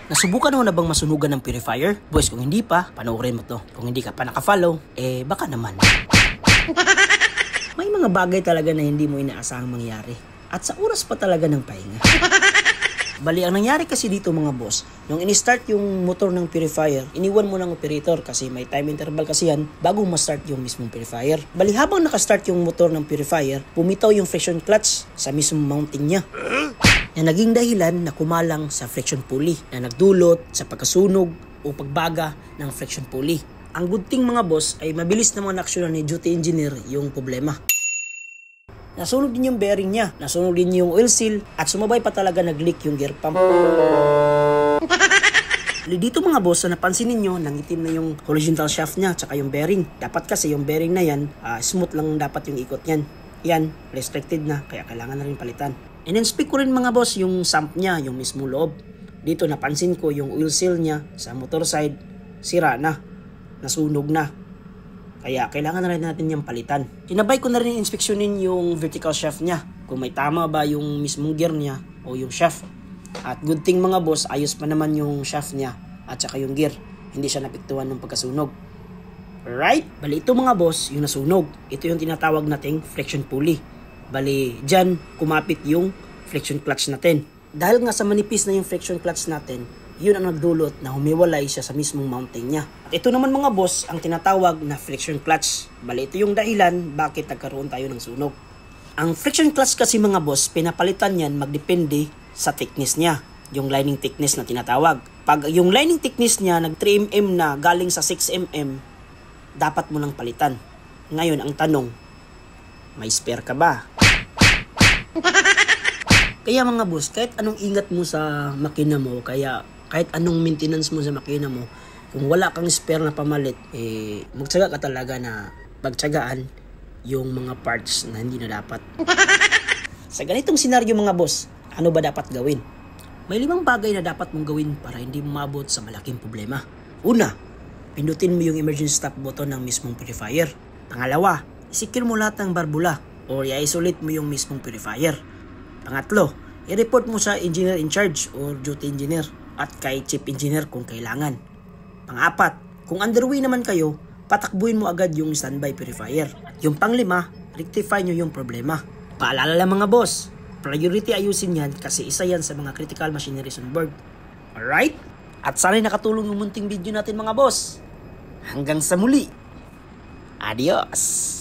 Nasubukan mo na bang masunugan ng purifier? Boys, kung hindi pa, panoorin mo to. Kung hindi ka pa nakafollow, baka naman. May mga bagay talaga na hindi mo inaasahang mangyari. At sa oras pa talaga ng pahinga. Bali, ang nangyari kasi dito mga boss, nung in-start yung motor ng purifier, iniwan mo ng operator kasi may time interval kasi yan bago ma-start yung mismong purifier. Bali, habang nakastart yung motor ng purifier, bumitaw yung friction clutch sa mismong mounting niya. Na naging dahilan na kumalang sa friction pulley na nagdulot sa pagkasunog o pagbaga ng friction pulley. Ang good thing mga boss ay mabilis naman aksyonan ni duty engineer yung problema. Nasunog din yung bearing niya, nasunog din yung oil seal at sumabay pa talaga nag-leak yung gear pump. Dito mga boss, napansin ninyo nangitim na yung horizontal shaft niya tsaka yung bearing. Dapat kasi yung bearing na yan, smooth lang dapat yung ikot niyan. Yan, restricted na kaya kailangan na rin palitan. In-inspect ko rin mga boss yung sump niya, yung mismo loob. Dito napansin ko yung oil seal niya sa motor side, sira na, nasunog na. Kaya kailangan na rin natin yung palitan. Sinabay ko na rin inspeksyonin yung vertical shaft niya, kung may tama ba yung mismong gear niya o yung shaft. At good thing mga boss, ayos pa naman yung shaft niya at saka yung gear. Hindi siya napiktuhan ng pagkasunog. Right? Bali ito mga boss, yung nasunog. Ito yung tinatawag nating friction pulley. Bali, dyan kumapit yung friction clutch natin. Dahil nga sa manipis na yung friction clutch natin, yun ang nagdulot na humiwalay siya sa mismong mounting niya. At ito naman mga boss, ang tinatawag na friction clutch. Bali, ito yung dahilan bakit nagkaroon tayo ng sunog. Ang friction clutch kasi mga boss, pinapalitan yan magdepende sa thickness niya. Yung lining thickness na tinatawag. Pag yung lining thickness niya nag 3mm na galing sa 6mm, dapat mo nang palitan. Ngayon, ang tanong, may spare ka ba? Kaya mga boss, kahit anong ingat mo sa makina mo, kaya kahit anong maintenance mo sa makina mo, kung wala kang spare na pamalit, magtsaga ka talaga na pagtsagaan yung mga parts na hindi na dapat. Sa ganitong senaryo mga boss, ano ba dapat gawin? May 5 bagay na dapat mong gawin para hindi umabot sa malaking problema. Una, pindutin mo yung emergency stop button ng mismong purifier. Pangalawa, isecure mo lahat ng barbula o i-isolate mo yung mismong purifier. Pangatlo, i-report mo sa engineer in charge or duty engineer at kay chief engineer kung kailangan. Pang-apat, kung underway naman kayo, patakbuhin mo agad yung standby purifier. Yung pang-5, rectify nyo yung problema. Paalala lang mga boss, priority ayusin yan kasi isa yan sa mga critical machineries on board. Alright? At sana'y nakatulong yung munting video natin mga boss. Hanggang sa muli. Adios!